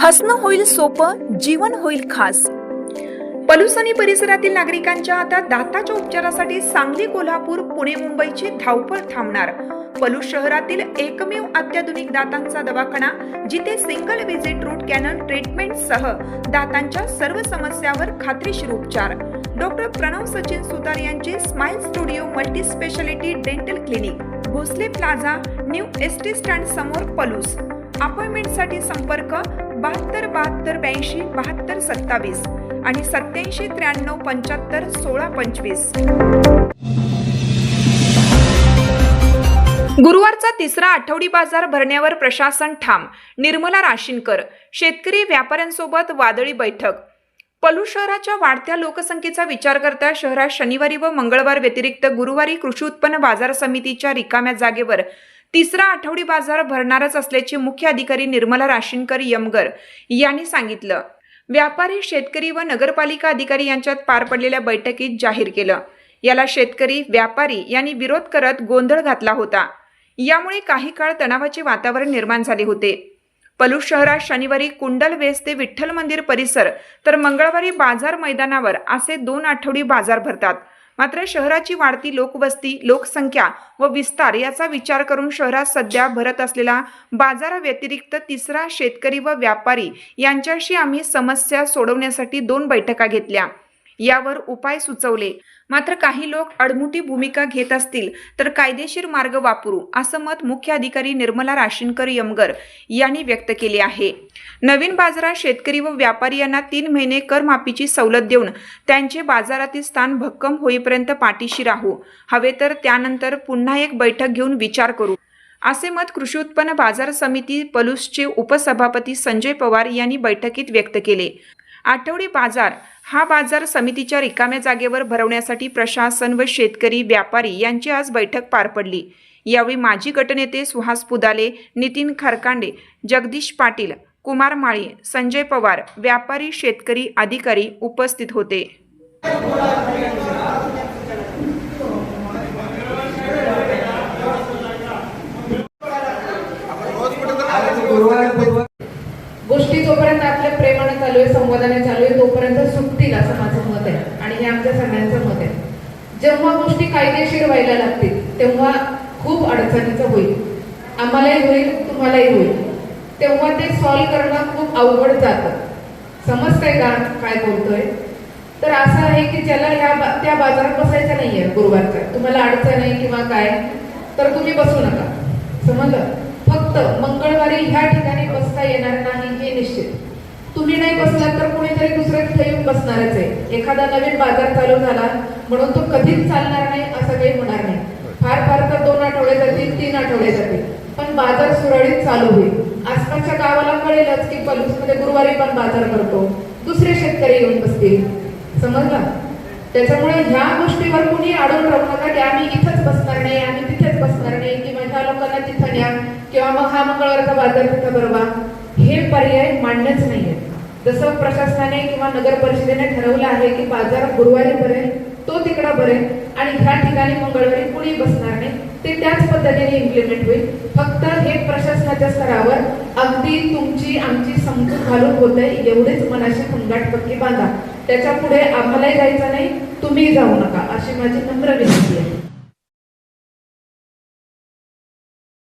हसणं होईल सोपं, जीवन होईल खास। पलूस आणि परिसरातील नागरिकांच्या आता दाताच्या उपचारासाठी सांगली, कोल्हापूर, पुणे, मुंबईची धावपळ थांबणार। पलूस शहरातील एकमेव अत्याधुनिक दातांचा दवाखाना, जिथे single visit root canal treatment सह दातांच्या सर्व समस्यावर खात्रीशीर उपचार। डॉक्टर प्रणव सचिन सुतार यांचे smile studio multi speciality dental clinic, Bhosale plaza, new ST stand समोर, पलूस। अपॉइंटमेंटसाठी संपर्क 72 72 82 72 27 आणि 87 93 75 16 25। गुरुवारचा तिसरा आठवडी बाजार भरण्यावर प्रशासन ठाम। निर्मला राशीनकर, शेतकरी व्यापाऱ्यांसोबत वादळी बैठक। पलूस शहराच्या वाढत्या लोकसंख्येचा विचार करता शहरात शनिवारी व मंगळवार व्यतिरिक्त गुरुवारी कृषी उत्पन्न बाजार समितीच्या रिकाम्या जागेवर तिसरा आठवडी बाजार भरणारच असल्याचे मुख्य अधिकारी निर्मला राशीनकर यमगर यांनी सांगितलं। व्यापारी, शेतकरी व नगरपालिका अधिकारी यांच्यात पार पडलेल्या बैठकीत जाहीर केलं। याला शेतकरी, व्यापारी यांनी विरोध करत गोंधळ घातला होता। यामुळे काही काळ तणावाचे वातावरण निर्माण झाले होते। पलूस शहरात शनिवारी कुंडल वेस ते विठ्ठल मंदिर परिसर तर मंगळवारी बाजार मैदानावर असे 2 आठवडी बाजार भरतात। मात्र शहराची वाढती लोकवस्ती, लोकसंख्या व विस्तार याचा विचार करून शहरात सध्या भरत असलेला बाजाराव्यतिरिक्त तिसरा शेतकरी व व्यापारी यांच्याशी आम्ही समस्या सोडवण्यासाठी 2 बैठका घेतल्या, यावर उपाय सुचवले। मात्र काही लोक अडमुठी भूमिका घेत असतील तर कायदेशीर मार्ग वापरू, असं मत मुख्य अधिकारी निर्मला राशीनकर यमगर यांनी व्यक्त केले आहे। नवीन बाजारात शेतकरी व व्यापारी यांना 3 महिने करमाफीची सवलत देऊन त्यांचे बाजारातील स्थान भक्कम होईपर्यंत पाठीशी राहू, हवे तर त्यानंतर पुन्हा एक बैठक घेऊन विचार करू, असे मत कृषी उत्पन्न बाजार समिती पलूसचे उपसभापती संजय पवार यांनी बैठकीत व्यक्त केले। आठवडी बाजार हा बाजार समितीच्या रिकाम्या जागेवर भरवण्यासाठी प्रशासन व शेतकरी, व्यापारी यांची आज बैठक पार पडली। यावेळी माजी गटनेते सुहास पुदाले, नितीन खरकांडे, जगदीश पाटील, कुमार माळी, संजय पवार, व्यापारी, शेतकरी, अधिकारी उपस्थित होते। गोष्टी जोपर्यंत आपल्या प्रेमाने चालू आहे, संवादाने चालू आहे, तोपर्यंत सुटतील असं माझं मत आहे आणि हे आमच्या सगळ्यांचं मत आहे। जेव्हा गोष्टी कायदेशीर व्हायला लागतील तेव्हा खूप अडचणीचं होईल, आम्हालाही होईल, तुम्हालाही होईल। तेव्हा ते सॉल्व्ह करणं खूप अवघड जातं। समजतंय का काय बोलतोय? तर असं आहे की ज्याला त्या बाजारात बसायचं नाहीये गुरुवारचा, तुम्हाला अडचण आहे किंवा काय, तर तुम्ही बसू नका, समजलं? फक्त मंगळवारी ह्या ठिकाणी बसता येणार नाही हे निश्चित। तुम्ही नाही बसलात तर कोणीतरी दुसरं तिथे येऊन बसणारच आहे। एखादा नवीन बाजार चालू झाला म्हणून तो कधीच चालणार नाही असं काही होणार नाही। फार फार तर 2 आठवडे जातील, 3 आठवडे जातील, पण बाजार सुरळीत चालू होईल। आसपासच्या गावाला कळेलच की पलूसमध्ये गुरुवारी पण बाजार भरतो, दुसरे शेतकरी येऊन बसतील, समजलं? त्याच्यामुळे ह्या गोष्टीवर कुणी अडून राहू नका की आम्ही इथंच बसणार नाही, आम्ही तिथेच बसणार नाही, किंवा ह्या लोकांना तिथं न्या, किंवा मग हा मंगळवारचा बाजार तिथं भरवा, हे पर्याय मांडणेच नाहीये। जसं प्रशासनाने किंवा नगर परिषदेने ठरवलं आहे की बाजार गुरुवारी भरेल, तो तिकडं भरेल आणि ह्या ठिकाणी मंगळवारी कुणी बसणार नाही, ते त्याच पद्धतीने इम्प्लिमेंट होईल। फक्त हे प्रशासनाच्या स्तरावर अगदी तुमची आमची समजूत घालून होते, एवढेच मनाशी खंगाट पक्की बांधा। त्याच्या पुढे आम्हालाही जायचं नाही, तुम्ही जाऊ नका, अशी माझी नम्र विनंती आहे।